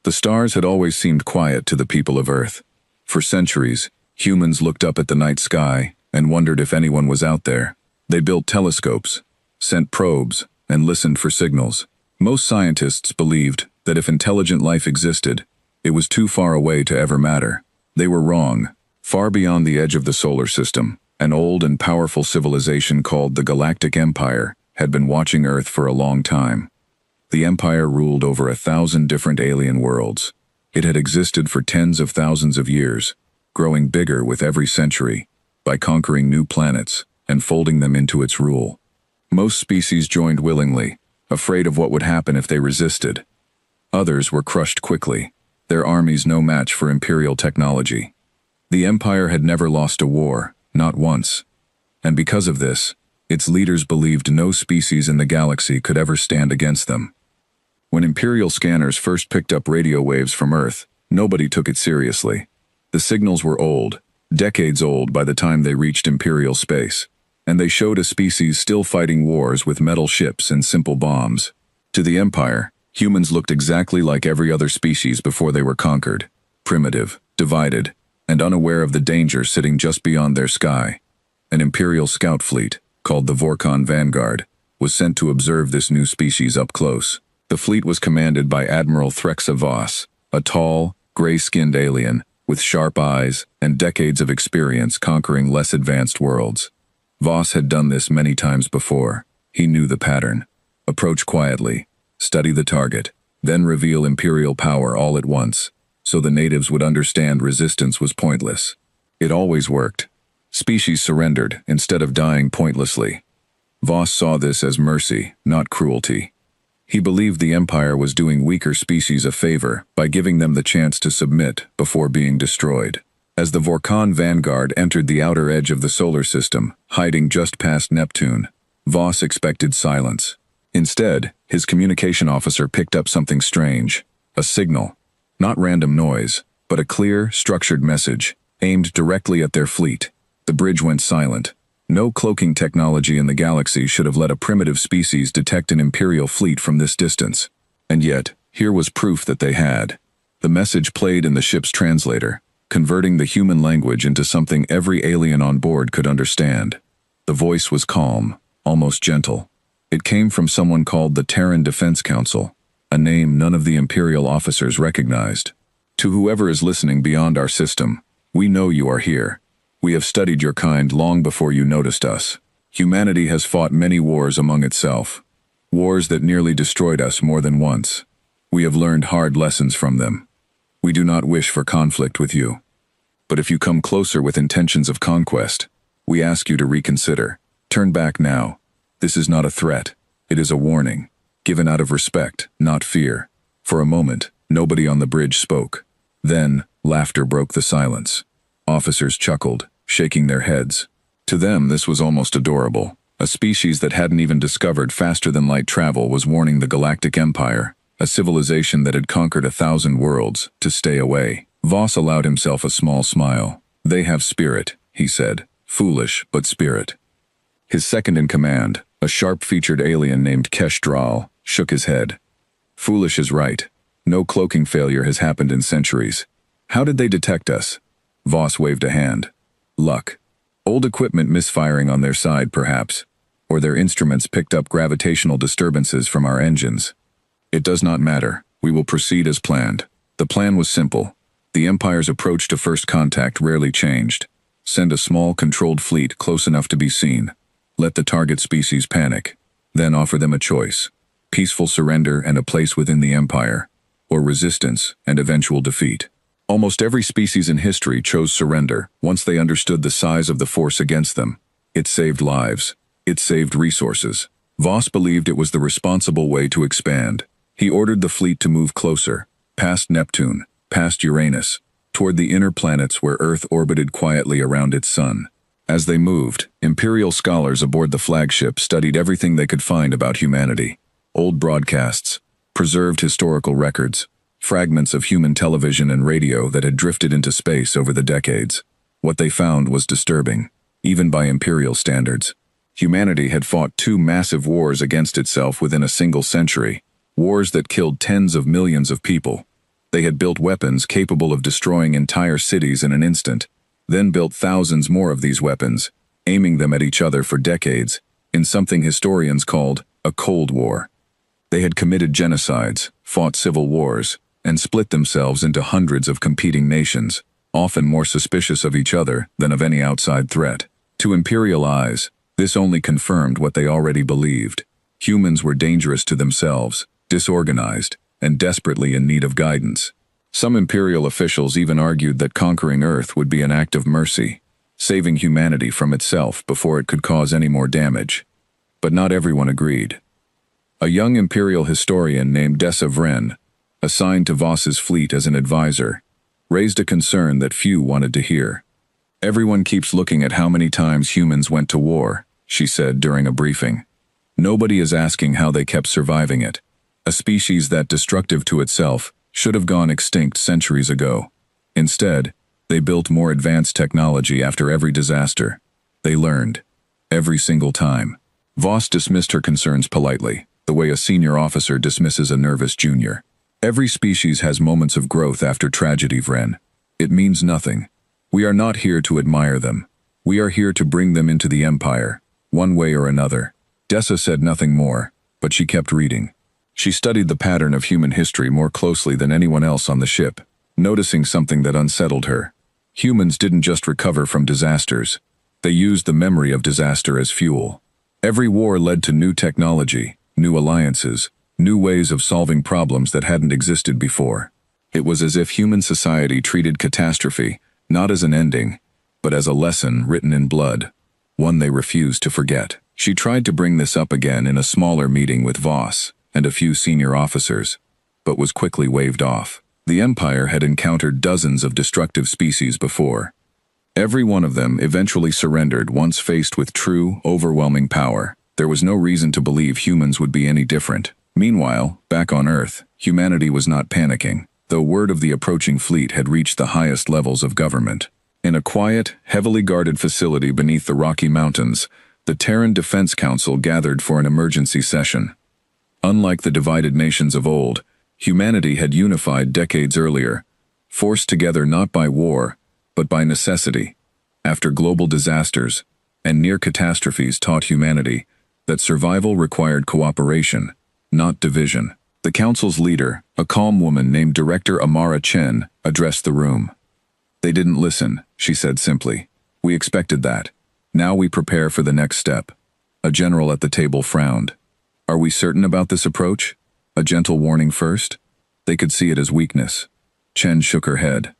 The stars had always seemed quiet to the people of Earth. For centuries, humans looked up at the night sky and wondered if anyone was out there. They built telescopes, sent probes, and listened for signals. Most scientists believed that if intelligent life existed, it was too far away to ever matter. They were wrong. Far beyond the edge of the solar system, an old and powerful civilization called the Galactic Empire had been watching Earth for a long time. The Empire ruled over 1,000 different alien worlds. It had existed for tens of thousands of years, growing bigger with every century, by conquering new planets and folding them into its rule. Most species joined willingly, afraid of what would happen if they resisted. Others were crushed quickly, their armies no match for Imperial technology. The Empire had never lost a war, not once. And because of this, its leaders believed no species in the galaxy could ever stand against them. When Imperial scanners first picked up radio waves from Earth, nobody took it seriously. The signals were old, decades old by the time they reached Imperial space, and they showed a species still fighting wars with metal ships and simple bombs. To the Empire, humans looked exactly like every other species before they were conquered, primitive, divided, and unaware of the danger sitting just beyond their sky. An Imperial scout fleet, called the Vorkon Vanguard, was sent to observe this new species up close. The fleet was commanded by Admiral Threxa Voss, a tall, gray-skinned alien with sharp eyes and decades of experience conquering less advanced worlds. Voss had done this many times before. He knew the pattern. Approach quietly, study the target, then reveal Imperial power all at once, so the natives would understand resistance was pointless. It always worked. Species surrendered instead of dying pointlessly. Voss saw this as mercy, not cruelty. He believed the Empire was doing weaker species a favor by giving them the chance to submit before being destroyed. As the Vorkon Vanguard entered the outer edge of the solar system, hiding just past Neptune, Voss expected silence. Instead, his communication officer picked up something strange, a signal. Not random noise, but a clear, structured message, aimed directly at their fleet. The bridge went silent. No cloaking technology in the galaxy should have let a primitive species detect an Imperial fleet from this distance. And yet, here was proof that they had. The message played in the ship's translator, converting the human language into something every alien on board could understand. The voice was calm, almost gentle. It came from someone called the Terran Defense Council, a name none of the Imperial officers recognized. To whoever is listening beyond our system, we know you are here. We have studied your kind long before you noticed us. Humanity has fought many wars among itself, wars that nearly destroyed us more than once. We have learned hard lessons from them. We do not wish for conflict with you. But if you come closer with intentions of conquest, we ask you to reconsider. Turn back now. This is not a threat. It is a warning, given out of respect, not fear. For a moment, nobody on the bridge spoke. Then, laughter broke the silence. Officers chuckled, shaking their heads. To them, this was almost adorable. A species that hadn't even discovered faster-than-light travel was warning the Galactic Empire, a civilization that had conquered 1,000 worlds, to stay away. Voss allowed himself a small smile. They have spirit, he said. Foolish, but spirit. His second-in-command, a sharp-featured alien named Keshtral, shook his head. Foolish is right. No cloaking failure has happened in centuries. How did they detect us? Voss waved a hand. Luck. Old equipment misfiring on their side, perhaps. Or their instruments picked up gravitational disturbances from our engines. It does not matter. We will proceed as planned. The plan was simple. The Empire's approach to first contact rarely changed. Send a small, controlled fleet close enough to be seen. Let the target species panic. Then offer them a choice. Peaceful surrender and a place within the Empire. Or resistance and eventual defeat. Almost every species in history chose surrender once they understood the size of the force against them. It saved lives. It saved resources. Voss believed it was the responsible way to expand. He ordered the fleet to move closer, past Neptune, past Uranus, toward the inner planets where Earth orbited quietly around its sun. As they moved, Imperial scholars aboard the flagship studied everything they could find about humanity. Old broadcasts, preserved historical records, fragments of human television and radio that had drifted into space over the decades. What they found was disturbing, even by Imperial standards. Humanity had fought 2 massive wars against itself within a single century, wars that killed tens of millions of people. They had built weapons capable of destroying entire cities in an instant, then built thousands more of these weapons, aiming them at each other for decades, in something historians called a Cold War. They had committed genocides, fought civil wars, and split themselves into hundreds of competing nations, often more suspicious of each other than of any outside threat. To imperial eyes, this only confirmed what they already believed. Humans were dangerous to themselves, disorganized, and desperately in need of guidance. Some imperial officials even argued that conquering Earth would be an act of mercy, saving humanity from itself before it could cause any more damage. But not everyone agreed. A young imperial historian named Dessa Vren, assigned to Voss's fleet as an advisor, raised a concern that few wanted to hear. "Everyone keeps looking at how many times humans went to war," she said during a briefing. "Nobody is asking how they kept surviving it. A species that destructive to itself should have gone extinct centuries ago. Instead, they built more advanced technology after every disaster. They learned. Every single time." Voss dismissed her concerns politely, the way a senior officer dismisses a nervous junior. "Every species has moments of growth after tragedy, Vren. It means nothing. We are not here to admire them. We are here to bring them into the Empire, one way or another." Dessa said nothing more, but she kept reading. She studied the pattern of human history more closely than anyone else on the ship, noticing something that unsettled her. Humans didn't just recover from disasters. They used the memory of disaster as fuel. Every war led to new technology, new alliances, new ways of solving problems that hadn't existed before. It was as if human society treated catastrophe not as an ending, but as a lesson written in blood, one they refused to forget. She tried to bring this up again in a smaller meeting with Voss and a few senior officers, but was quickly waved off. The Empire had encountered dozens of destructive species before. Every one of them eventually surrendered once faced with true, overwhelming power. There was no reason to believe humans would be any different. Meanwhile, back on Earth, humanity was not panicking, though word of the approaching fleet had reached the highest levels of government. In a quiet, heavily guarded facility beneath the Rocky Mountains, the Terran Defense Council gathered for an emergency session. Unlike the divided nations of old, humanity had unified decades earlier, forced together not by war, but by necessity. After global disasters and near catastrophes taught humanity that survival required cooperation, not division. The council's leader, a calm woman named Director Amara Chen, addressed the room. "They didn't listen," she said simply. "We expected that. Now we prepare for the next step." A general at the table frowned. "Are we certain about this approach? A gentle warning first?" They could see it as weakness. Chen shook her head.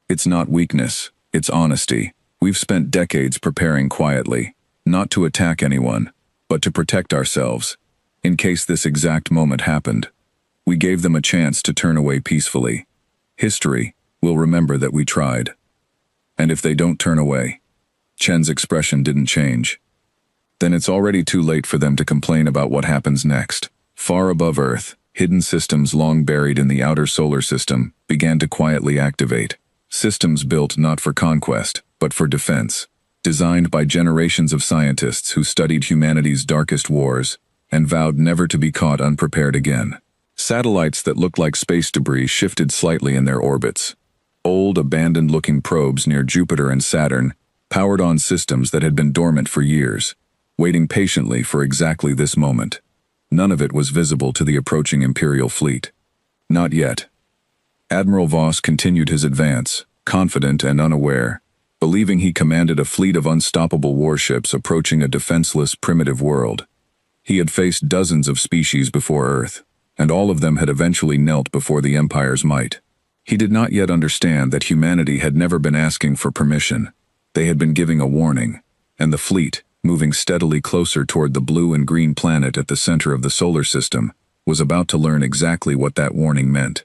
"It's not weakness, it's honesty. We've spent decades preparing quietly, not to attack anyone, but to protect ourselves, in case this exact moment happened. We gave them a chance to turn away peacefully. History will remember that we tried. And if they don't turn away," Chen's expression didn't change, "then it's already too late for them to complain about what happens next." Far above Earth, hidden systems long buried in the outer solar system began to quietly activate. Systems built not for conquest, but for defense. Designed by generations of scientists who studied humanity's darkest wars and vowed never to be caught unprepared again. Satellites that looked like space debris shifted slightly in their orbits. Old, abandoned-looking probes near Jupiter and Saturn powered on systems that had been dormant for years, waiting patiently for exactly this moment. None of it was visible to the approaching Imperial fleet. Not yet. Admiral Voss continued his advance, confident and unaware, believing he commanded a fleet of unstoppable warships approaching a defenseless, primitive world. He had faced dozens of species before Earth, and all of them had eventually knelt before the Empire's might. He did not yet understand that humanity had never been asking for permission. They had been giving a warning, and the fleet, moving steadily closer toward the blue and green planet at the center of the solar system, was about to learn exactly what that warning meant.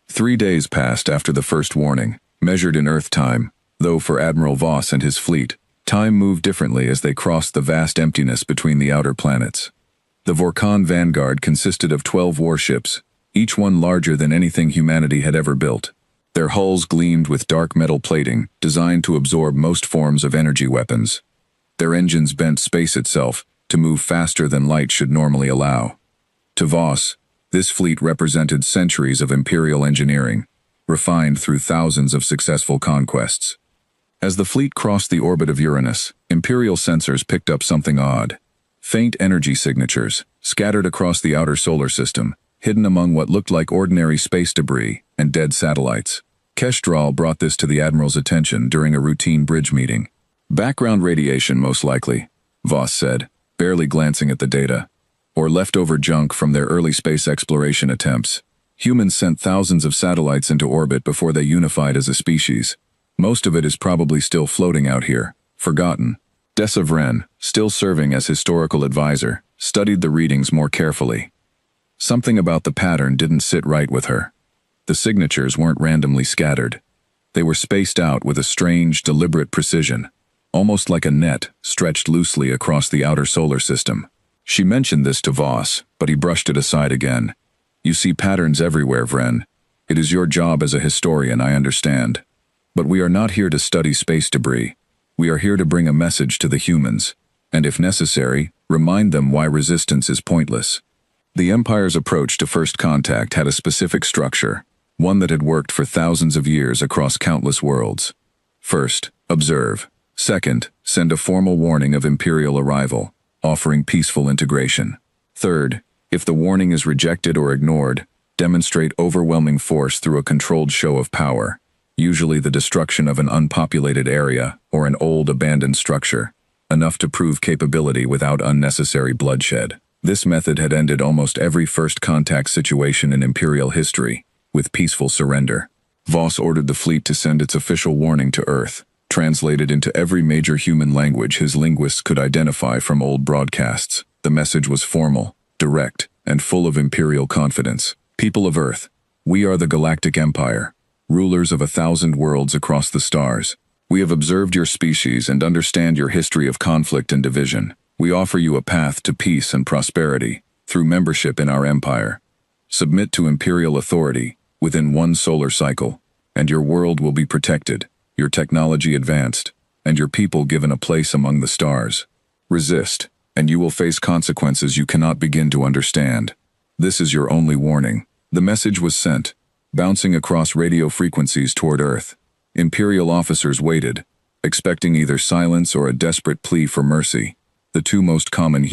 3 days passed after the first warning, measured in Earth time, though for Admiral Voss and his fleet, time moved differently as they crossed the vast emptiness between the outer planets. The Vorkon Vanguard consisted of 12 warships, each one larger than anything humanity had ever built. Their hulls gleamed with dark metal plating, designed to absorb most forms of energy weapons. Their engines bent space itself to move faster than light should normally allow. To Voss, This fleet represented centuries of imperial engineering, refined through thousands of successful conquests. As the fleet crossed the orbit of Uranus, imperial sensors picked up something odd. Faint energy signatures, scattered across the outer solar system, hidden among what looked like ordinary space debris and dead satellites. Kestrel brought this to the Admiral's attention during a routine bridge meeting. Background radiation, most likely, Voss said, barely glancing at the data. Or leftover junk from their early space exploration attempts. Humans sent thousands of satellites into orbit before they unified as a species. Most of it is probably still floating out here, forgotten. Desavren, still serving as historical advisor, studied the readings more carefully. Something about the pattern didn't sit right with her. The signatures weren't randomly scattered. They were spaced out with a strange, deliberate precision, almost like a net stretched loosely across the outer solar system. She mentioned this to Voss, but he brushed it aside again. You see patterns everywhere, Vren. It is your job as a historian, I understand. But we are not here to study space debris. We are here to bring a message to the humans, and if necessary, remind them why resistance is pointless. The Empire's approach to first contact had a specific structure, one that had worked for thousands of years across countless worlds. First, observe. Second, send a formal warning of Imperial arrival, offering peaceful integration. Third, if the warning is rejected or ignored, demonstrate overwhelming force through a controlled show of power, usually the destruction of an unpopulated area or an old abandoned structure, enough to prove capability without unnecessary bloodshed. This method had ended almost every first contact situation in Imperial history, with peaceful surrender. Voss ordered the fleet to send its official warning to Earth, translated into every major human language his linguists could identify from old broadcasts. The message was formal, direct, and full of Imperial confidence. People of Earth, we are the Galactic Empire, rulers of 1,000 worlds across the stars. We have observed your species and understand your history of conflict and division. We offer you a path to peace and prosperity through membership in our empire. Submit to Imperial authority within one solar cycle, and your world will be protected, your technology advanced, and your people given a place among the stars. Resist, and you will face consequences you cannot begin to understand. This is your only warning. The message was sent, bouncing across radio frequencies toward Earth. Imperial officers waited, expecting either silence or a desperate plea for mercy. The two most common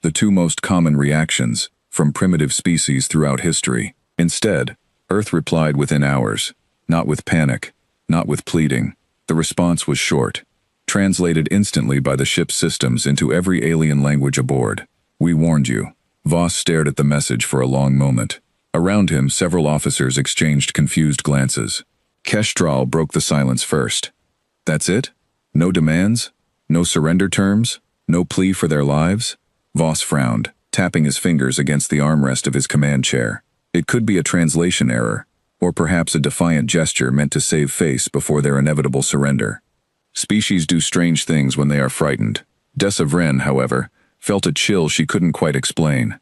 the two most common reactions from primitive species throughout history. Instead, Earth replied within hours, not with panic, not with pleading. The response was short, translated instantly by the ship's systems into every alien language aboard. We warned you. Voss stared at the message for a long moment. Around him, several officers exchanged confused glances. Kestrel broke the silence first. That's it? No demands? No surrender terms? No plea for their lives? Voss frowned, tapping his fingers against the armrest of his command chair. It could be a translation error, or perhaps a defiant gesture meant to save face before their inevitable surrender. Species do strange things when they are frightened. Desavren, however, felt a chill she couldn't quite explain.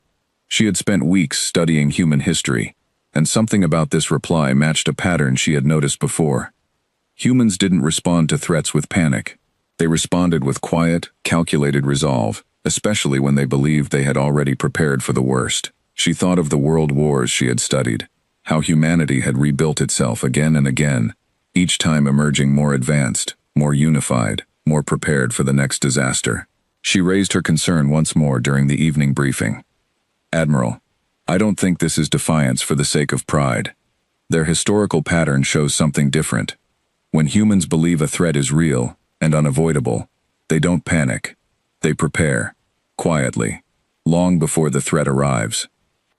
She had spent weeks studying human history, and something about this reply matched a pattern she had noticed before. Humans didn't respond to threats with panic. They responded with quiet, calculated resolve, especially when they believed they had already prepared for the worst. She thought of the world wars she had studied, how humanity had rebuilt itself again and again, each time emerging more advanced, more unified, more prepared for the next disaster. She raised her concern once more during the evening briefing. Admiral, I don't think this is defiance for the sake of pride. Their historical pattern shows something different. When humans believe a threat is real and unavoidable, they don't panic. They prepare, quietly, long before the threat arrives.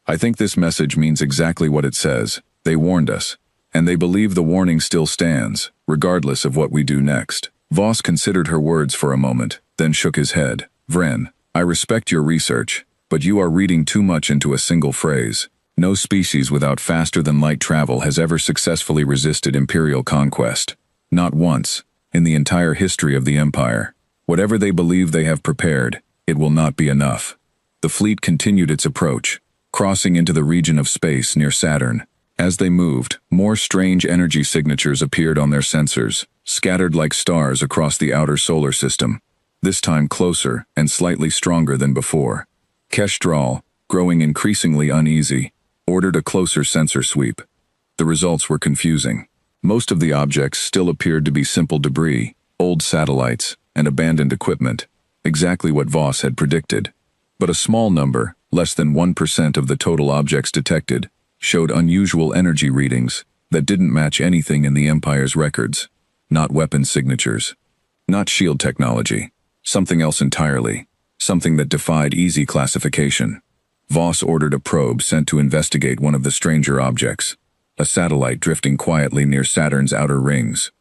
I think this message means exactly what it says. They warned us, and they believe the warning still stands, regardless of what we do next. Voss considered her words for a moment, then shook his head. Vren, I respect your research, but you are reading too much into a single phrase. No species without faster-than-light travel has ever successfully resisted Imperial conquest. Not once, in the entire history of the Empire. Whatever they believe they have prepared, it will not be enough. The fleet continued its approach, crossing into the region of space near Saturn. As they moved, more strange energy signatures appeared on their sensors, scattered like stars across the outer solar system, this time closer and slightly stronger than before. Kestrel, growing increasingly uneasy, ordered a closer sensor sweep. The results were confusing. Most of the objects still appeared to be simple debris, old satellites, and abandoned equipment, exactly what Voss had predicted. But a small number, less than 1% of the total objects detected, showed unusual energy readings that didn't match anything in the Empire's records. Not weapon signatures. Not shield technology. Something else entirely. Something that defied easy classification. Voss ordered a probe sent to investigate one of the stranger objects, a satellite drifting quietly near Saturn's outer rings.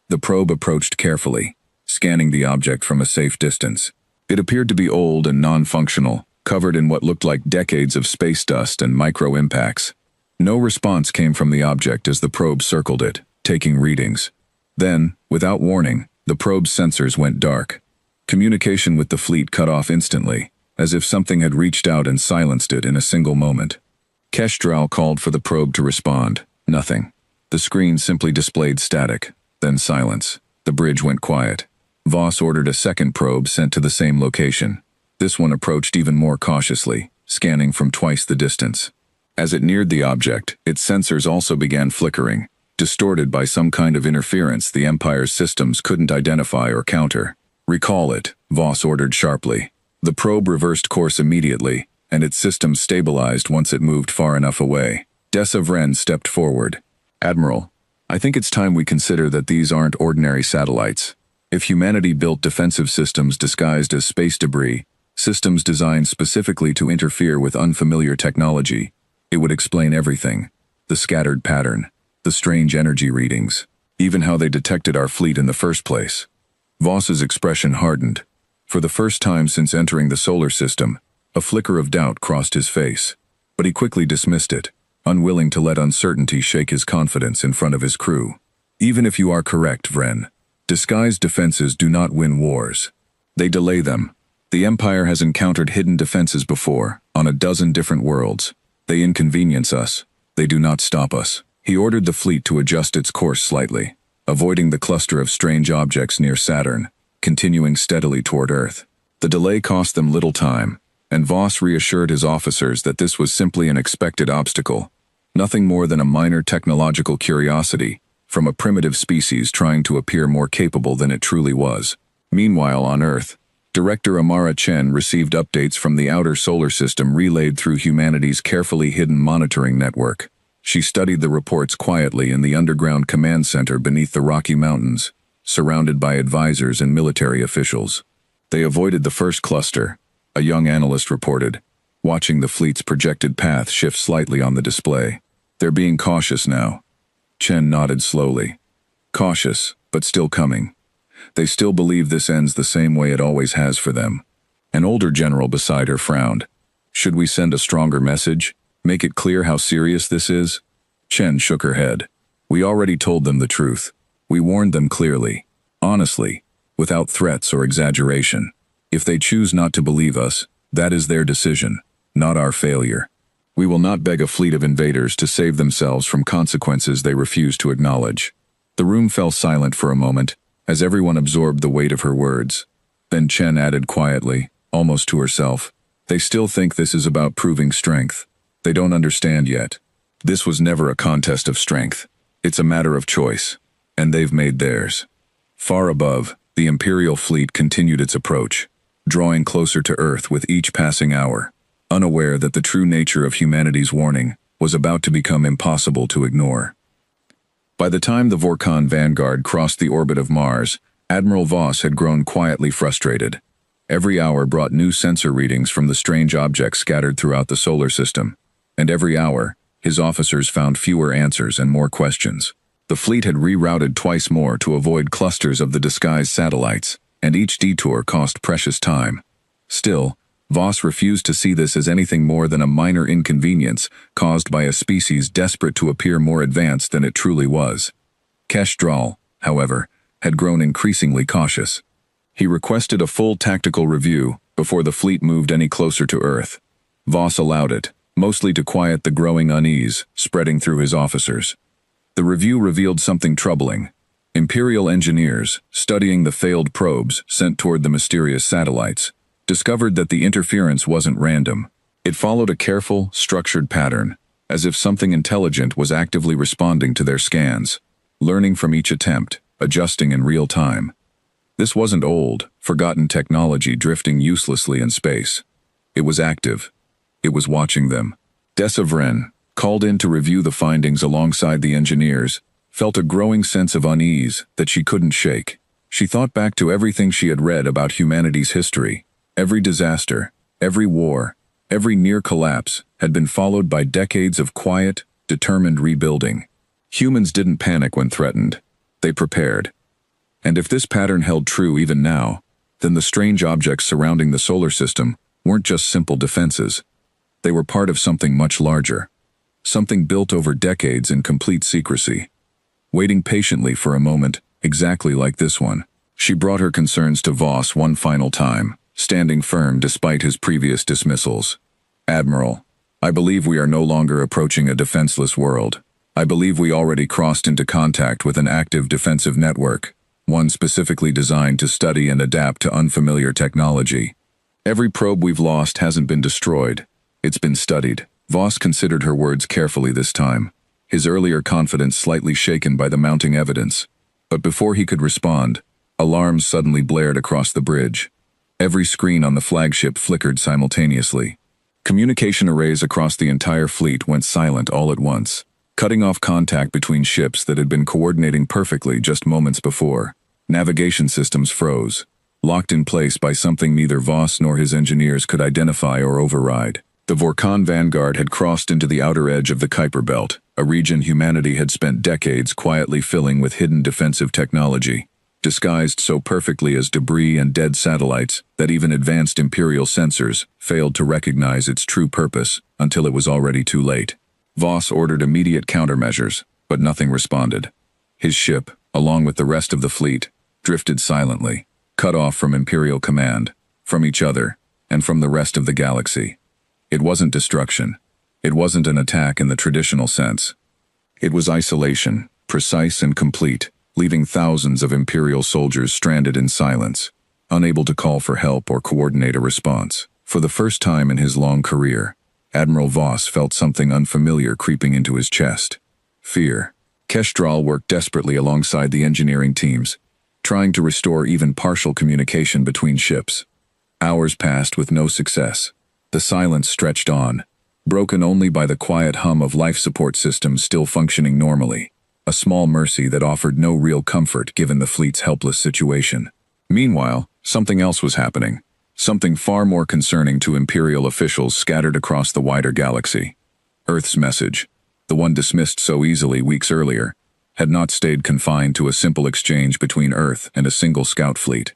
The probe approached carefully, scanning the object from a safe distance. It appeared to be old and non-functional, covered in what looked like decades of space dust and micro-impacts. No response came from the object as the probe circled it, taking readings. Then, without warning, the probe's sensors went dark. Communication with the fleet cut off instantly, as if something had reached out and silenced it in a single moment. Kestrel called for the probe to respond. Nothing. The screen simply displayed static, then silence. The bridge went quiet. Voss ordered a second probe sent to the same location. This one approached even more cautiously, scanning from twice the distance. As it neared the object, its sensors also began flickering, distorted by some kind of interference the Empire's systems couldn't identify or counter. "Recall it," Voss ordered sharply. The probe reversed course immediately, and its systems stabilized once it moved far enough away. Dessa Vren stepped forward. "Admiral, I think it's time we consider that these aren't ordinary satellites. If humanity built defensive systems disguised as space debris, systems designed specifically to interfere with unfamiliar technology, it would explain everything. The scattered pattern, the strange energy readings, even how they detected our fleet in the first place." Voss's expression hardened. For the first time since entering the solar system, a flicker of doubt crossed his face. But he quickly dismissed it, unwilling to let uncertainty shake his confidence in front of his crew. "Even if you are correct, Vren, disguised defenses do not win wars. They delay them. The Empire has encountered hidden defenses before, on a dozen different worlds. They inconvenience us. They do not stop us." He ordered the fleet to adjust its course slightly, avoiding the cluster of strange objects near Saturn, continuing steadily toward Earth. The delay cost them little time, and Voss reassured his officers that this was simply an expected obstacle, nothing more than a minor technological curiosity from a primitive species trying to appear more capable than it truly was. Meanwhile, on Earth, Director Amara Chen received updates from the outer solar system relayed through humanity's carefully hidden monitoring network. She studied the reports quietly in the underground command center beneath the Rocky Mountains, surrounded by advisors and military officials. They avoided the first cluster, a young analyst reported, watching the fleet's projected path shift slightly on the display. "They're being cautious now." Chen nodded slowly. "Cautious, but still coming. They still believe this ends the same way it always has for them." An older general beside her frowned. "Should we send a stronger message? Make it clear how serious this is?" Chen shook her head. "We already told them the truth. We warned them clearly, honestly, without threats or exaggeration. If they choose not to believe us, that is their decision, not our failure. We will not beg a fleet of invaders to save themselves from consequences they refuse to acknowledge." The room fell silent for a moment, as everyone absorbed the weight of her words. Then Chen added quietly, almost to herself, "They still think this is about proving strength. They don't understand yet. This was never a contest of strength. It's a matter of choice, and they've made theirs." Far above, the Imperial fleet continued its approach, drawing closer to Earth with each passing hour, unaware that the true nature of humanity's warning was about to become impossible to ignore. By the time the Vorkon vanguard crossed the orbit of Mars, Admiral Voss had grown quietly frustrated. Every hour brought new sensor readings from the strange objects scattered throughout the solar system, and every hour, his officers found fewer answers and more questions. The fleet had rerouted twice more to avoid clusters of the disguised satellites, and each detour cost precious time. Still, Voss refused to see this as anything more than a minor inconvenience caused by a species desperate to appear more advanced than it truly was. Kestrel, however, had grown increasingly cautious. He requested a full tactical review before the fleet moved any closer to Earth. Voss allowed it, mostly to quiet the growing unease spreading through his officers. The review revealed something troubling. Imperial engineers, studying the failed probes sent toward the mysterious satellites, discovered that the interference wasn't random. It followed a careful, structured pattern, as if something intelligent was actively responding to their scans, learning from each attempt, adjusting in real time. This wasn't old, forgotten technology drifting uselessly in space. It was active. It was watching them. Desavren, called in to review the findings alongside the engineers, felt a growing sense of unease that she couldn't shake. She thought back to everything she had read about humanity's history. Every disaster, every war, every near collapse had been followed by decades of quiet, determined rebuilding. Humans didn't panic when threatened. They prepared. And if this pattern held true even now, then the strange objects surrounding the solar system weren't just simple defenses. They were part of something much larger. Something built over decades in complete secrecy. Waiting patiently for a moment, exactly like this one, she brought her concerns to Voss one final time, standing firm despite his previous dismissals. "Admiral, I believe we are no longer approaching a defenseless world. I believe we already crossed into contact with an active defensive network, one specifically designed to study and adapt to unfamiliar technology. Every probe we've lost hasn't been destroyed. It's been studied." Voss considered her words carefully this time, his earlier confidence slightly shaken by the mounting evidence. But before he could respond, alarms suddenly blared across the bridge. Every screen on the flagship flickered simultaneously. Communication arrays across the entire fleet went silent all at once, cutting off contact between ships that had been coordinating perfectly just moments before. Navigation systems froze, locked in place by something neither Voss nor his engineers could identify or override. The Vorkon vanguard had crossed into the outer edge of the Kuiper Belt, a region humanity had spent decades quietly filling with hidden defensive technology, disguised so perfectly as debris and dead satellites that even advanced Imperial sensors failed to recognize its true purpose until it was already too late. Voss ordered immediate countermeasures, but nothing responded. His ship, along with the rest of the fleet, drifted silently, cut off from Imperial command, from each other, and from the rest of the galaxy. It wasn't destruction. It wasn't an attack in the traditional sense. It was isolation, precise and complete, leaving thousands of Imperial soldiers stranded in silence, unable to call for help or coordinate a response. For the first time in his long career, Admiral Voss felt something unfamiliar creeping into his chest. Fear. Kestrel worked desperately alongside the engineering teams, trying to restore even partial communication between ships. Hours passed with no success. The silence stretched on, broken only by the quiet hum of life support systems still functioning normally, a small mercy that offered no real comfort given the fleet's helpless situation. Meanwhile, something else was happening, something far more concerning to Imperial officials scattered across the wider galaxy. Earth's message, the one dismissed so easily weeks earlier, had not stayed confined to a simple exchange between Earth and a single scout fleet.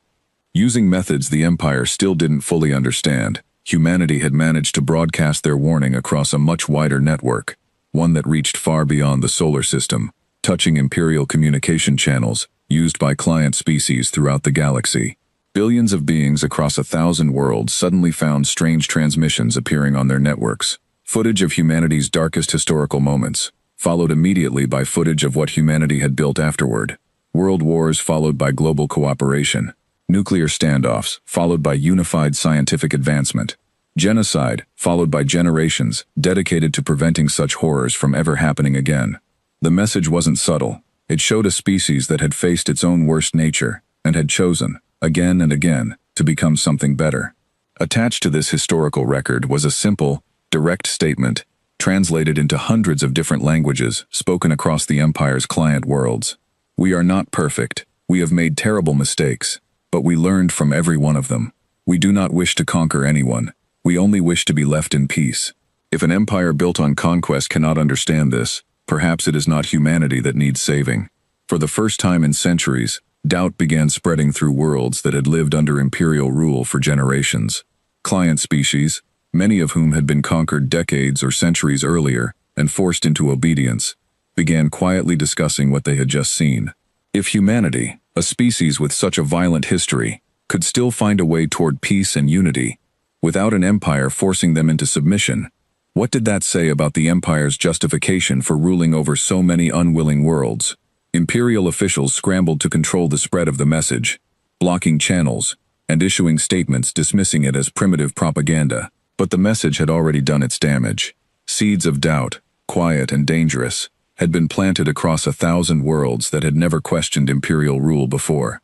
Using methods the Empire still didn't fully understand, humanity had managed to broadcast their warning across a much wider network, one that reached far beyond the solar system, touching Imperial communication channels used by client species throughout the galaxy. Billions of beings across 1,000 worlds suddenly found strange transmissions appearing on their networks. Footage of humanity's darkest historical moments, followed immediately by footage of what humanity had built afterward. World wars followed by global cooperation. Nuclear standoffs, followed by unified scientific advancement. Genocide, followed by generations dedicated to preventing such horrors from ever happening again. The message wasn't subtle. It showed a species that had faced its own worst nature, and had chosen, again and again, to become something better. Attached to this historical record was a simple, direct statement, translated into hundreds of different languages spoken across the Empire's client worlds. "We are not perfect. We have made terrible mistakes. But we learned from every one of them. We do not wish to conquer anyone. We only wish to be left in peace." If an empire built on conquest cannot understand this, perhaps it is not humanity that needs saving. For the first time in centuries, doubt began spreading through worlds that had lived under Imperial rule for generations. Client species, many of whom had been conquered decades or centuries earlier and forced into obedience, began quietly discussing what they had just seen. If humanity, a species with such a violent history, could still find a way toward peace and unity, without an empire forcing them into submission, what did that say about the Empire's justification for ruling over so many unwilling worlds? Imperial officials scrambled to control the spread of the message, blocking channels, and issuing statements dismissing it as primitive propaganda. But the message had already done its damage. Seeds of doubt, quiet and dangerous, had been planted across 1,000 worlds that had never questioned Imperial rule before.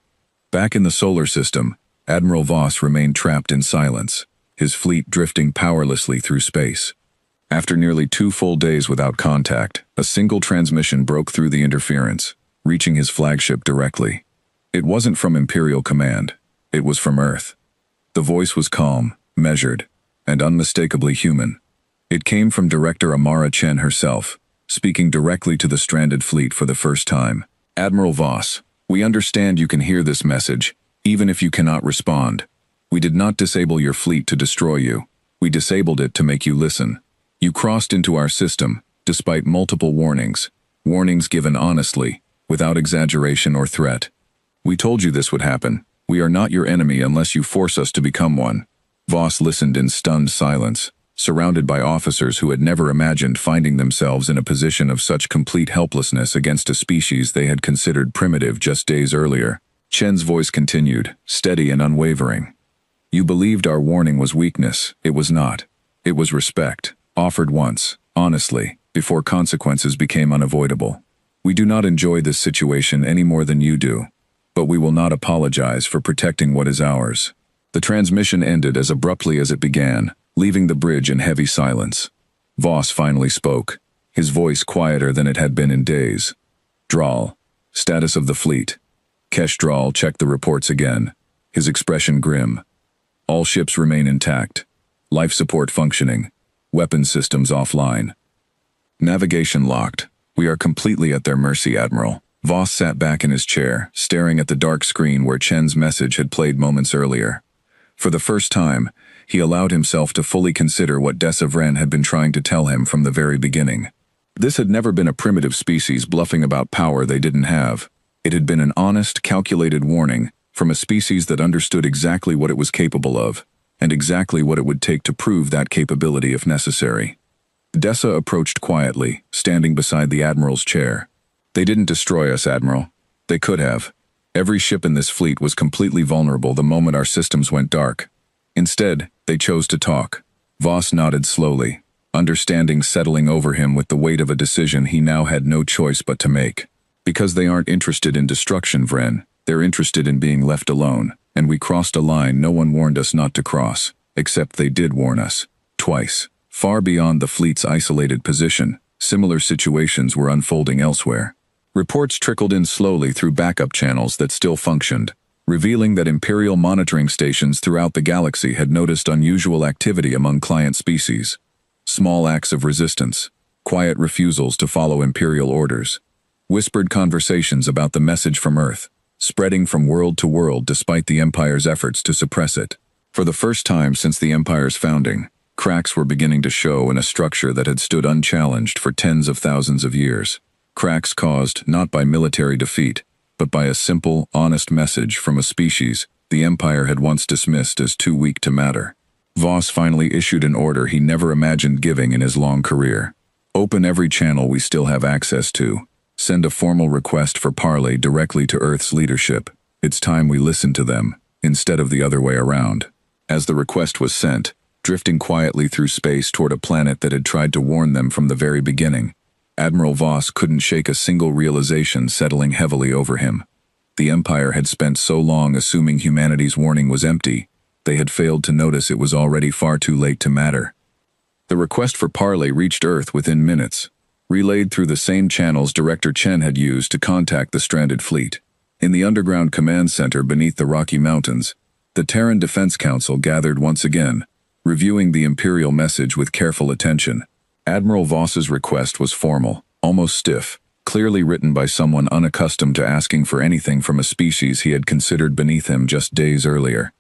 Back in the solar system, Admiral Voss remained trapped in silence, his fleet drifting powerlessly through space. After nearly 2 full days without contact, a single transmission broke through the interference, reaching his flagship directly. It wasn't from Imperial Command. It was from Earth. The voice was calm, measured, and unmistakably human. It came from Director Amara Chen herself, speaking directly to the stranded fleet for the first time. Admiral Voss, we understand you can hear this message, even if you cannot respond. We did not disable your fleet to destroy you. We disabled it to make you listen. You crossed into our system, despite multiple warnings given honestly, without exaggeration or threat. We told you this would happen. We are not your enemy unless you force us to become one. Voss listened in stunned silence, surrounded by officers who had never imagined finding themselves in a position of such complete helplessness against a species they had considered primitive just days earlier. Chen's voice continued, steady and unwavering. You believed our warning was weakness. It was not. It was respect, offered once, honestly, before consequences became unavoidable. We do not enjoy this situation any more than you do, but we will not apologize for protecting what is ours. The transmission ended as abruptly as it began, leaving the bridge in heavy silence. Voss finally spoke, his voice quieter than it had been in days. Draal, status of the fleet. Kesh Draal checked the reports again, his expression grim. All ships remain intact. Life support functioning. Weapon systems offline. Navigation locked. We are completely at their mercy, Admiral. Voss sat back in his chair, staring at the dark screen where Chen's message had played moments earlier. For the first time, he allowed himself to fully consider what Dessa Vren had been trying to tell him from the very beginning. This had never been a primitive species bluffing about power they didn't have. It had been an honest, calculated warning from a species that understood exactly what it was capable of, and exactly what it would take to prove that capability if necessary. Dessa approached quietly, standing beside the Admiral's chair. They didn't destroy us, Admiral. They could have. Every ship in this fleet was completely vulnerable the moment our systems went dark. Instead, they chose to talk. Voss nodded slowly, understanding settling over him with the weight of a decision he now had no choice but to make. Because they aren't interested in destruction, Vren. They're interested in being left alone, and we crossed a line no one warned us not to cross, except they did warn us. Twice. Far beyond the fleet's isolated position, similar situations were unfolding elsewhere. Reports trickled in slowly through backup channels that still functioned, revealing that Imperial monitoring stations throughout the galaxy had noticed unusual activity among client species. Small acts of resistance, quiet refusals to follow Imperial orders, whispered conversations about the message from Earth, spreading from world to world despite the Empire's efforts to suppress it. For the first time since the Empire's founding, cracks were beginning to show in a structure that had stood unchallenged for tens of thousands of years. Cracks caused not by military defeat, but by a simple, honest message from a species the Empire had once dismissed as too weak to matter. Voss finally issued an order he never imagined giving in his long career. Open every channel we still have access to. Send a formal request for parley directly to Earth's leadership. It's time we listen to them, instead of the other way around. As the request was sent, drifting quietly through space toward a planet that had tried to warn them from the very beginning, Admiral Voss couldn't shake a single realization settling heavily over him. The Empire had spent so long assuming humanity's warning was empty, they had failed to notice it was already far too late to matter. The request for parley reached Earth within minutes, relayed through the same channels Director Chen had used to contact the stranded fleet. In the underground command center beneath the Rocky Mountains, the Terran Defense Council gathered once again, reviewing the Imperial message with careful attention. Admiral Voss's request was formal, almost stiff, clearly written by someone unaccustomed to asking for anything from a species he had considered beneath him just days earlier.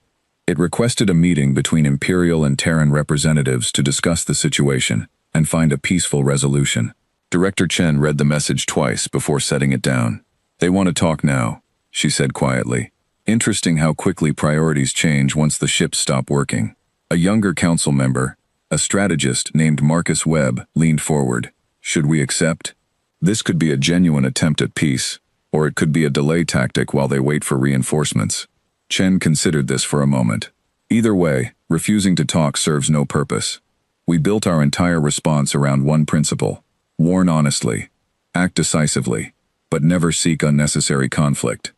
It requested a meeting between Imperial and Terran representatives to discuss the situation and find a peaceful resolution. Director Chen read the message twice before setting it down. They want to talk now, she said quietly. Interesting how quickly priorities change once the ships stop working. A younger council member, a strategist named Marcus Webb, leaned forward. Should we accept? This could be a genuine attempt at peace, or it could be a delay tactic while they wait for reinforcements. Chen considered this for a moment. Either way, Refusing to talk serves no purpose. We built our entire response around one principle: warn honestly, act decisively, but never seek unnecessary conflict.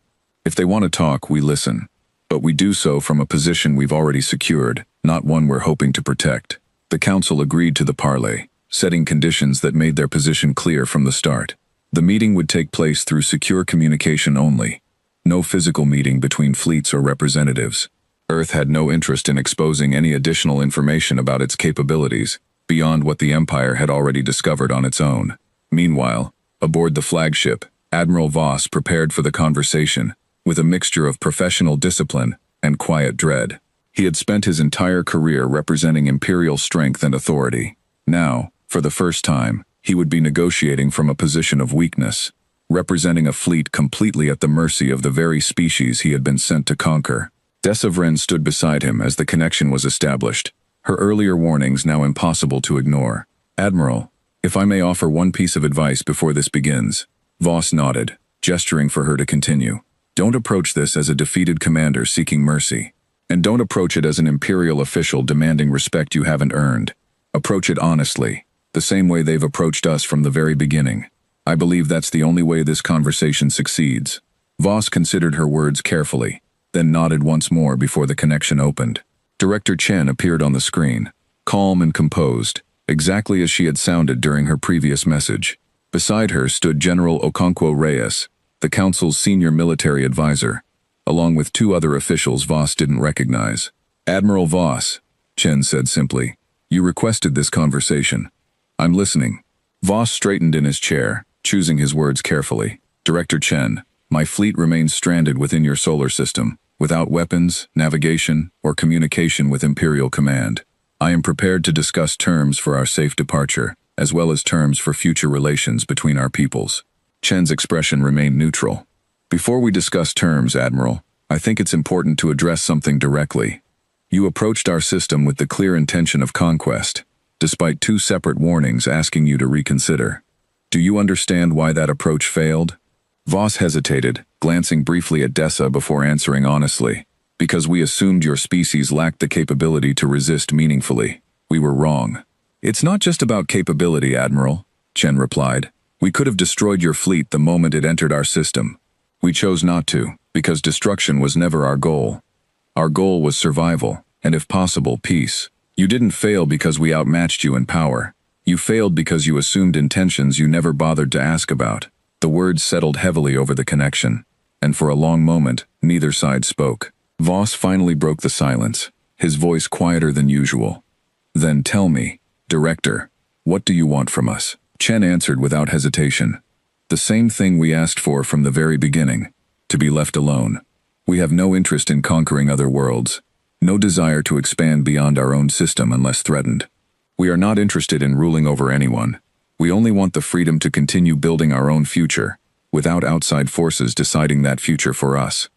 If they want to talk, we listen. But we do so from a position we've already secured, not one we're hoping to protect. The council agreed to the parley, setting conditions that made their position clear from the start. The meeting would take place through secure communication only. No physical meeting between fleets or representatives. Earth had no interest in exposing any additional information about its capabilities, beyond what the Empire had already discovered on its own. Meanwhile, aboard the flagship, Admiral Voss prepared for the conversation, with a mixture of professional discipline and quiet dread. He had spent his entire career representing Imperial strength and authority. Now, for the first time, he would be negotiating from a position of weakness, representing a fleet completely at the mercy of the very species he had been sent to conquer. Desavren stood beside him as the connection was established, her earlier warnings now impossible to ignore. "Admiral, if I may offer one piece of advice before this begins." Voss nodded, gesturing for her to continue. "Don't approach this as a defeated commander seeking mercy. And don't approach it as an Imperial official demanding respect you haven't earned. Approach it honestly, the same way they've approached us from the very beginning. I believe that's the only way this conversation succeeds." Voss considered her words carefully, then nodded once more before the connection opened. Director Chen appeared on the screen, calm and composed, exactly as she had sounded during her previous message. Beside her stood General Okonkwo Reyes, the Council's senior military advisor, along with two other officials Voss didn't recognize. "Admiral Voss," Chen said simply, "you requested this conversation. I'm listening." Voss straightened in his chair, choosing his words carefully. "Director Chen, my fleet remains stranded within your solar system, without weapons, navigation, or communication with Imperial Command. I am prepared to discuss terms for our safe departure, as well as terms for future relations between our peoples." Chen's expression remained neutral. "Before we discuss terms, Admiral, I think it's important to address something directly. You approached our system with the clear intention of conquest, despite two separate warnings asking you to reconsider. Do you understand why that approach failed?" Voss hesitated, glancing briefly at Dessa before answering honestly. "Because we assumed your species lacked the capability to resist meaningfully. We were wrong." "It's not just about capability, Admiral," Chen replied. "We could have destroyed your fleet the moment it entered our system. We chose not to, because destruction was never our goal. Our goal was survival, and if possible, peace. You didn't fail because we outmatched you in power. You failed because you assumed intentions you never bothered to ask about." The words settled heavily over the connection, and for a long moment, neither side spoke. Voss finally broke the silence, his voice quieter than usual. "Then tell me, Director, what do you want from us?" Chen answered without hesitation. "The same thing we asked for from the very beginning, to be left alone. We have no interest in conquering other worlds, no desire to expand beyond our own system unless threatened. We are not interested in ruling over anyone. We only want the freedom to continue building our own future, without outside forces deciding that future for us."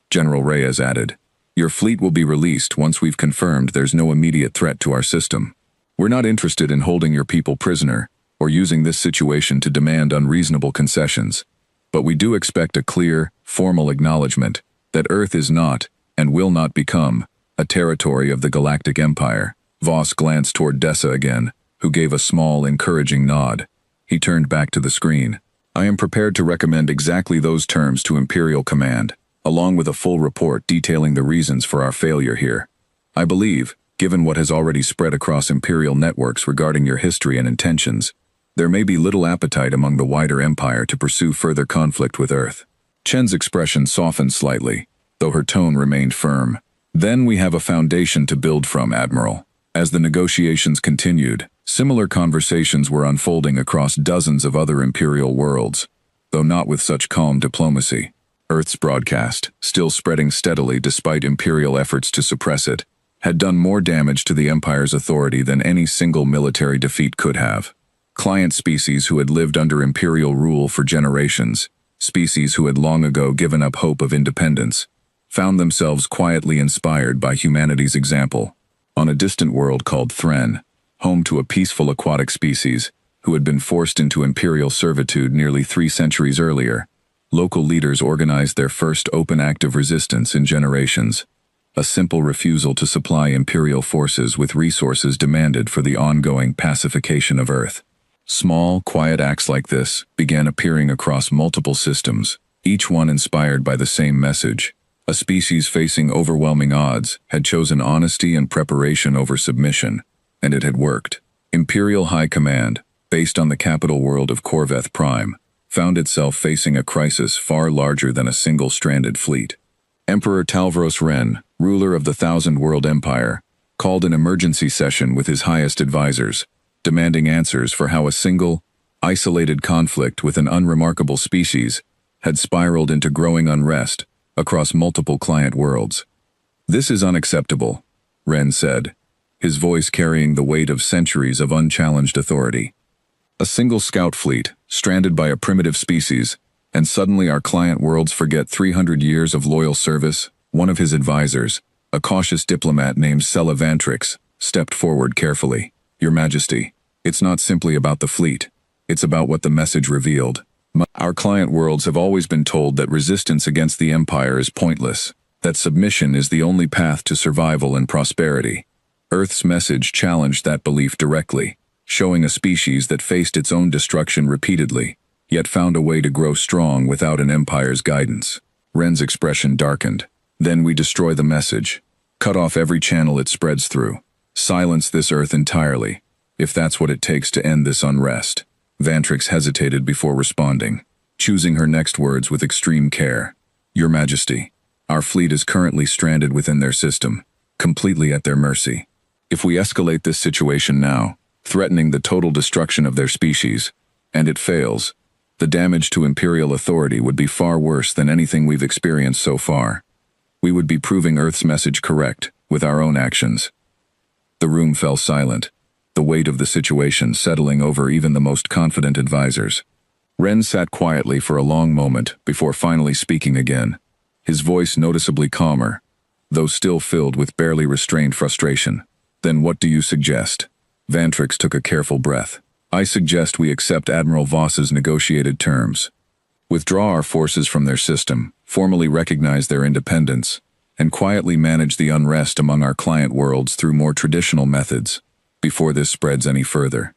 General Reyes added, "Your fleet will be released once we've confirmed there's no immediate threat to our system. We're not interested in holding your people prisoner, or using this situation to demand unreasonable concessions. But we do expect a clear, formal acknowledgement that Earth is not, and will not become, a territory of the Galactic Empire." Voss glanced toward Dessa again, who gave a small, encouraging nod. He turned back to the screen. "I am prepared to recommend exactly those terms to Imperial Command, along with a full report detailing the reasons for our failure here. I believe, given what has already spread across Imperial networks regarding your history and intentions, there may be little appetite among the wider Empire to pursue further conflict with Earth." Chen's expression softened slightly, though her tone remained firm. "Then we have a foundation to build from, Admiral." As the negotiations continued, similar conversations were unfolding across dozens of other Imperial worlds, though not with such calm diplomacy. Earth's broadcast, still spreading steadily despite Imperial efforts to suppress it, had done more damage to the Empire's authority than any single military defeat could have. Client species who had lived under Imperial rule for generations, species who had long ago given up hope of independence, found themselves quietly inspired by humanity's example. On a distant world called Terran, home to a peaceful aquatic species who had been forced into Imperial servitude nearly 3 centuries earlier, local leaders organized their first open act of resistance in generations. a simple refusal to supply Imperial forces with resources demanded for the ongoing pacification of Earth. Small, quiet acts like this began appearing across multiple systems, each one inspired by the same message. A species facing overwhelming odds had chosen honesty and preparation over submission, and it had worked. Imperial High Command, based on the capital world of Corveth Prime, found itself facing a crisis far larger than a single-stranded fleet. Emperor Talvros Ren, ruler of the Thousand World Empire, called an emergency session with his highest advisors, demanding answers for how a single, isolated conflict with an unremarkable species had spiraled into growing unrest across multiple client worlds. "This is unacceptable," Ren said, his voice carrying the weight of centuries of unchallenged authority. "A single scout fleet, stranded by a primitive species, and suddenly our client worlds forget 300 years of loyal service." One of his advisors, a cautious diplomat named Sela Vantrix, stepped forward carefully. "Your Majesty, it's not simply about the fleet. It's about what the message revealed. Our client worlds have always been told that resistance against the Empire is pointless, that submission is the only path to survival and prosperity. Earth's message challenged that belief directly, showing a species that faced its own destruction repeatedly, yet found a way to grow strong without an Empire's guidance." Ren's expression darkened. "Then we destroy the message. Cut off every channel it spreads through. Silence this Earth entirely, if that's what it takes to end this unrest." Vantrix hesitated before responding, choosing her next words with extreme care. "Your Majesty, our fleet is currently stranded within their system, completely at their mercy. If we escalate this situation now, threatening the total destruction of their species, and it fails, the damage to Imperial authority would be far worse than anything we've experienced so far. We would be proving Earth's message correct with our own actions." The room fell silent, the weight of the situation settling over even the most confident advisors. Ren sat quietly for a long moment before finally speaking again, his voice noticeably calmer, though still filled with barely restrained frustration. "Then what do you suggest?" Vantrix took a careful breath. "I suggest we accept Admiral Voss's negotiated terms. Withdraw our forces from their system, formally recognize their independence, and quietly manage the unrest among our client worlds through more traditional methods, before this spreads any further."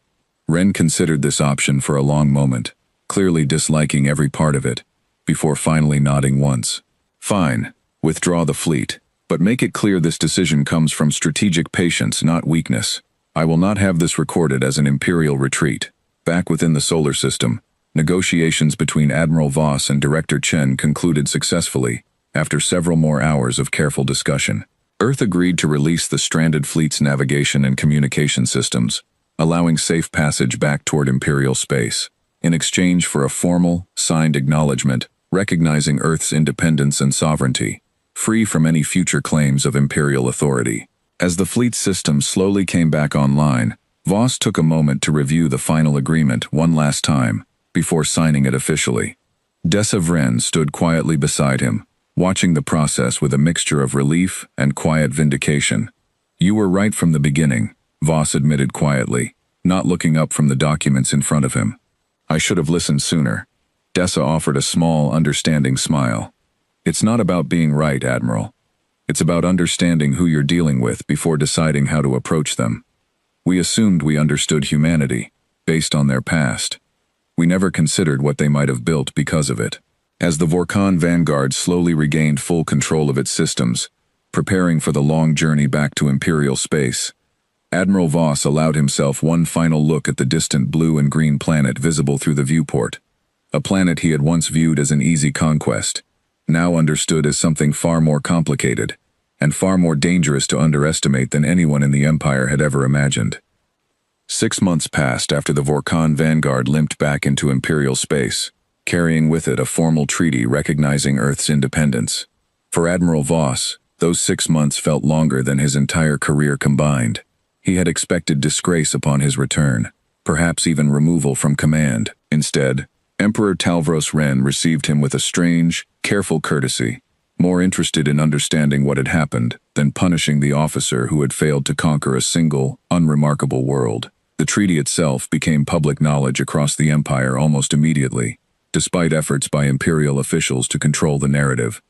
Ren considered this option for a long moment, clearly disliking every part of it, before finally nodding once. "Fine, withdraw the fleet, but make it clear this decision comes from strategic patience, not weakness. I will not have this recorded as an Imperial retreat." Back within the solar system, negotiations between Admiral Voss and Director Chen concluded successfully, after several more hours of careful discussion. Earth agreed to release the stranded fleet's navigation and communication systems, allowing safe passage back toward Imperial space, in exchange for a formal, signed acknowledgement recognizing Earth's independence and sovereignty, free from any future claims of Imperial authority. As the fleet system slowly came back online, Voss took a moment to review the final agreement one last time, before signing it officially. Dessa Vren stood quietly beside him, watching the process with a mixture of relief and quiet vindication. "You were right from the beginning," Voss admitted quietly, not looking up from the documents in front of him. "I should have listened sooner." Dessa offered a small, understanding smile. "It's not about being right, Admiral. It's about understanding who you're dealing with before deciding how to approach them. We assumed we understood humanity, based on their past. We never considered what they might have built because of it." As the Vorkon Vanguard slowly regained full control of its systems, preparing for the long journey back to Imperial space, Admiral Voss allowed himself one final look at the distant blue and green planet visible through the viewport. A planet he had once viewed as an easy conquest, now understood as something far more complicated, and far more dangerous to underestimate than anyone in the Empire had ever imagined. 6 months passed after the Vorkon Vanguard limped back into Imperial space, carrying with it a formal treaty recognizing Earth's independence. For Admiral Voss, those 6 months felt longer than his entire career combined. He had expected disgrace upon his return, perhaps even removal from command. Instead, Emperor Talvros Ren received him with a strange, careful courtesy, more interested in understanding what had happened than punishing the officer who had failed to conquer a single, unremarkable world. The treaty itself became public knowledge across the Empire almost immediately, despite efforts by Imperial officials to control the narrative.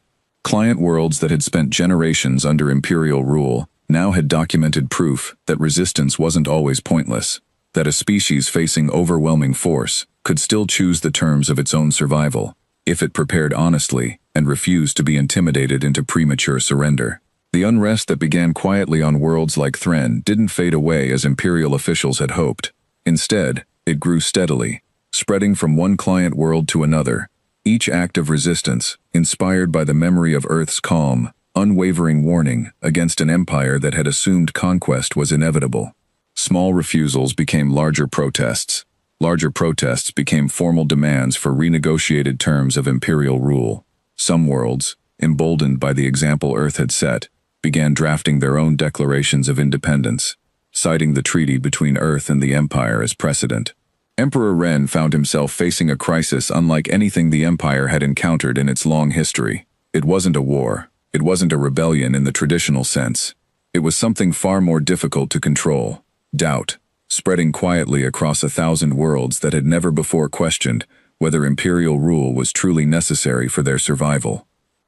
Client worlds that had spent generations under imperial rule now had documented proof that resistance wasn't always pointless, that a species facing overwhelming force could still choose the terms of its own survival, if it prepared honestly and refused to be intimidated into premature surrender. The unrest that began quietly on worlds like Terran didn't fade away as imperial officials had hoped. Instead, it grew steadily, spreading from one client world to another, each act of resistance inspired by the memory of Earth's calm, unwavering warning against an empire that had assumed conquest was inevitable. Small refusals became larger protests. Larger protests became formal demands for renegotiated terms of imperial rule. Some worlds, emboldened by the example Earth had set, began drafting their own declarations of independence, citing the treaty between Earth and the Empire as precedent. Emperor Ren found himself facing a crisis unlike anything the Empire had encountered in its long history. It wasn't a war. It wasn't a rebellion in the traditional sense. It was something far more difficult to control: doubt, spreading quietly across 1,000 worlds that had never before questioned whether imperial rule was truly necessary for their survival.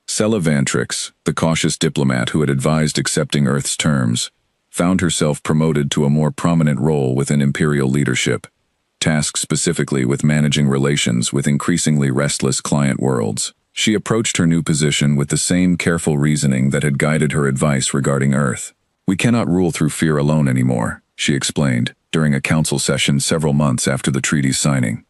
Sela Vantrix, the cautious diplomat who had advised accepting Earth's terms, found herself promoted to a more prominent role within imperial leadership, tasked specifically with managing relations with increasingly restless client worlds. She approached her new position with the same careful reasoning that had guided her advice regarding Earth. "We cannot rule through fear alone anymore," she explained, during a council session several months after the treaty's signing.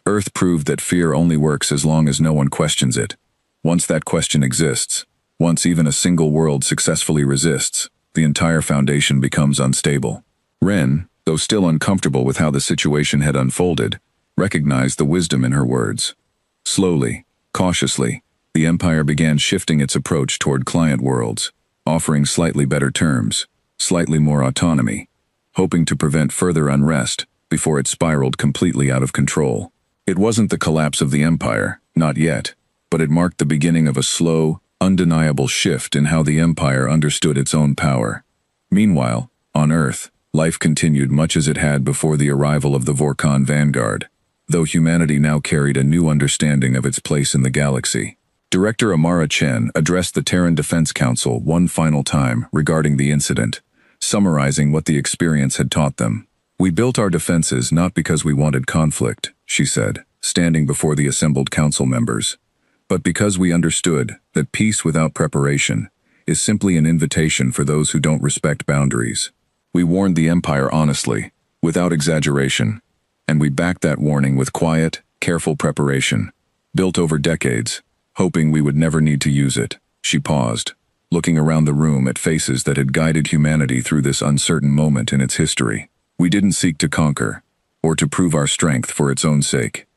"Earth proved that fear only works as long as no one questions it. Once that question exists, once even a single world successfully resists, the entire foundation becomes unstable." Ren, though still uncomfortable with how the situation had unfolded, recognized the wisdom in her words. Slowly, cautiously, the Empire began shifting its approach toward client worlds, offering slightly better terms, slightly more autonomy, hoping to prevent further unrest before it spiraled completely out of control. It wasn't the collapse of the Empire, not yet, but it marked the beginning of a slow, undeniable shift in how the Empire understood its own power. Meanwhile, on Earth, life continued much as it had before the arrival of the Vorkon vanguard, though humanity now carried a new understanding of its place in the galaxy. Director Amara Chen addressed the Terran Defense Council one final time regarding the incident, summarizing what the experience had taught them. "We built our defenses not because we wanted conflict," she said, standing before the assembled council members, "but because we understood that peace without preparation is simply an invitation for those who don't respect boundaries. We warned the Empire honestly, without exaggeration, and we backed that warning with quiet, careful preparation, built over decades, hoping we would never need to use it." She paused, looking around the room at faces that had guided humanity through this uncertain moment in its history. "We didn't seek to conquer, or to prove our strength for its own sake.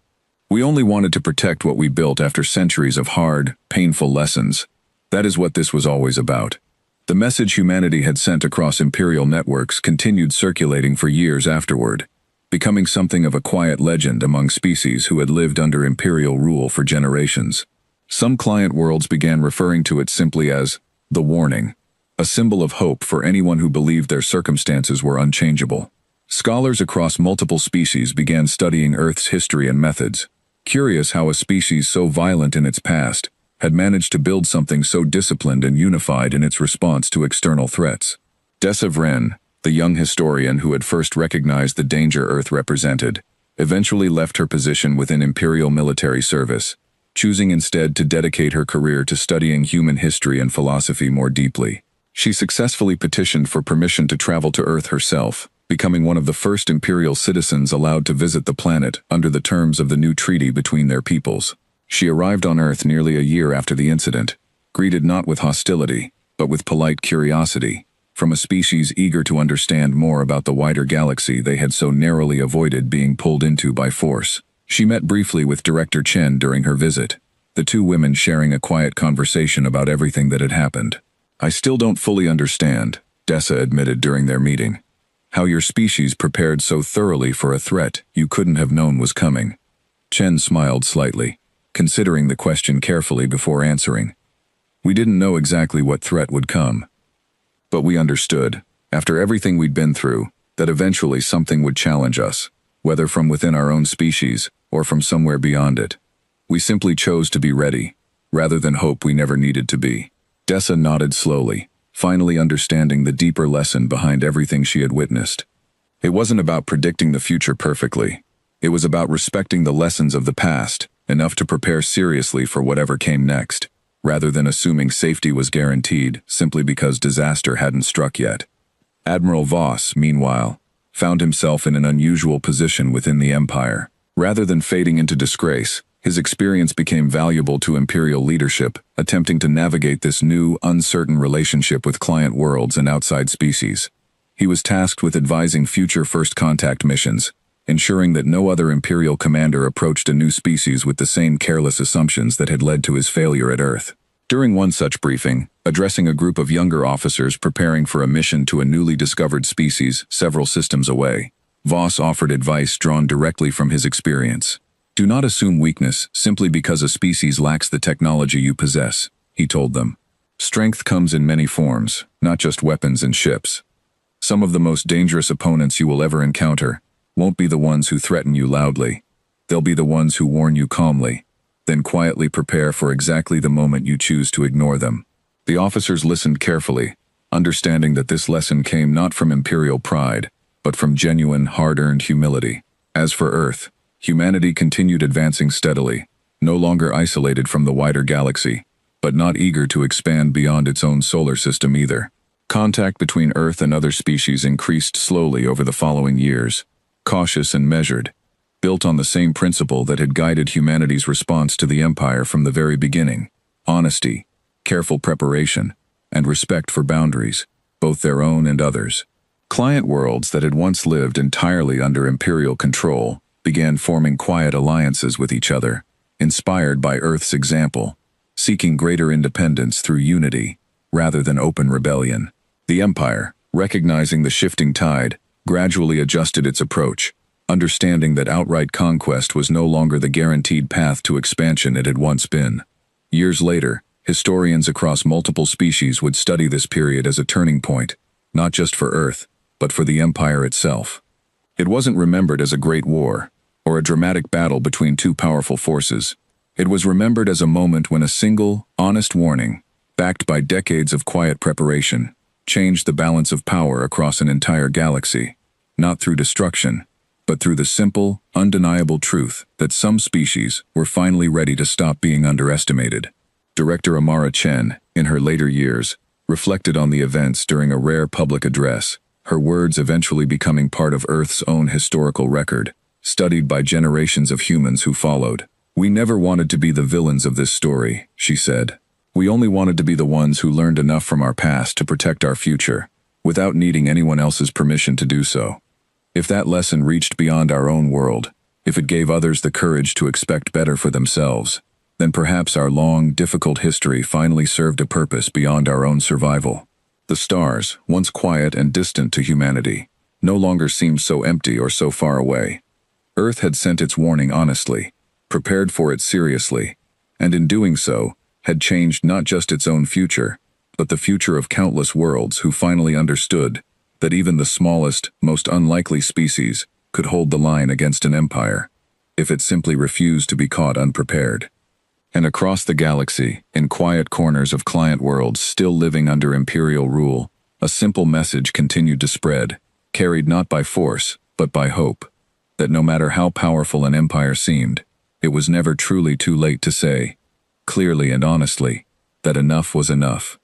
We only wanted to protect what we built after centuries of hard, painful lessons. That is what this was always about." The message humanity had sent across imperial networks continued circulating for years afterward, becoming something of a quiet legend among species who had lived under imperial rule for generations. Some client worlds began referring to it simply as the warning, a symbol of hope for anyone who believed their circumstances were unchangeable. Scholars across multiple species began studying Earth's history and methods, curious how a species so violent in its past had managed to build something so disciplined and unified in its response to external threats. Dessa Vren, the young historian who had first recognized the danger Earth represented, eventually left her position within imperial military service, choosing instead to dedicate her career to studying human history and philosophy more deeply. She successfully petitioned for permission to travel to Earth herself, becoming one of the first imperial citizens allowed to visit the planet under the terms of the new treaty between their peoples. She arrived on Earth nearly a year after the incident, greeted not with hostility, but with polite curiosity, from a species eager to understand more about the wider galaxy they had so narrowly avoided being pulled into by force. She met briefly with Director Chen during her visit, the two women sharing a quiet conversation about everything that had happened. "I still don't fully understand," Dessa admitted during their meeting, "how your species prepared so thoroughly for a threat you couldn't have known was coming." Chen smiled slightly, considering the question carefully before answering. "We didn't know exactly what threat would come. But we understood, after everything we'd been through, that eventually something would challenge us, whether from within our own species or from somewhere beyond it. We simply chose to be ready, rather than hope we never needed to be. Dessa nodded slowly, finally understanding the deeper lesson behind everything she had witnessed. It wasn't about predicting the future perfectly. It was about respecting the lessons of the past, enough to prepare seriously for whatever came next, rather than assuming safety was guaranteed simply because disaster hadn't struck yet. Admiral Voss, meanwhile, found himself in an unusual position within the Empire. Rather than fading into disgrace, his experience became valuable to Imperial leadership, attempting to navigate this new, uncertain relationship with client worlds and outside species. He was tasked with advising future first contact missions, ensuring that no other Imperial commander approached a new species with the same careless assumptions that had led to his failure at Earth. During one such briefing, addressing a group of younger officers preparing for a mission to a newly discovered species several systems away, Voss offered advice drawn directly from his experience. Do not assume weakness simply because a species lacks the technology you possess, he told them. Strength comes in many forms, not just weapons and ships. Some of the most dangerous opponents you will ever encounter won't be the ones who threaten you loudly. They'll be the ones who warn you calmly, then quietly prepare for exactly the moment you choose to ignore them. The officers listened carefully, understanding that this lesson came not from imperial pride, but from genuine, hard-earned humility. As for Earth, humanity continued advancing steadily, no longer isolated from the wider galaxy, but not eager to expand beyond its own solar system either. Contact between Earth and other species increased slowly over the following years, cautious and measured, built on the same principle that had guided humanity's response to the Empire from the very beginning: honesty, careful preparation, and respect for boundaries, both their own and others. Client worlds that had once lived entirely under Imperial control began forming quiet alliances with each other, inspired by Earth's example, seeking greater independence through unity rather than open rebellion. The Empire, recognizing the shifting tide, gradually adjusted its approach, understanding that outright conquest was no longer the guaranteed path to expansion it had once been. Years later, historians across multiple species would study this period as a turning point, not just for Earth, but for the Empire itself. It wasn't remembered as a great war, or a dramatic battle between two powerful forces. It was remembered as a moment when a single, honest warning, backed by decades of quiet preparation, changed the balance of power across an entire galaxy, not through destruction, but through the simple, undeniable truth that some species were finally ready to stop being underestimated. Director Amara Chen, in her later years, reflected on the events during a rare public address, her words eventually becoming part of Earth's own historical record, studied by generations of humans who followed. "We never wanted to be the villains of this story," she said. "We only wanted to be the ones who learned enough from our past to protect our future, without needing anyone else's permission to do so. If that lesson reached beyond our own world, if it gave others the courage to expect better for themselves, then perhaps our long, difficult history finally served a purpose beyond our own survival." The stars, once quiet and distant to humanity, no longer seemed so empty or so far away. Earth had sent its warning honestly, prepared for it seriously, and in doing so, had changed not just its own future, but the future of countless worlds who finally understood that even the smallest, most unlikely species could hold the line against an empire, if it simply refused to be caught unprepared. And across the galaxy, in quiet corners of client worlds still living under Imperial rule, a simple message continued to spread, carried not by force, but by hope, that no matter how powerful an empire seemed, it was never truly too late to say, clearly and honestly, that enough was enough.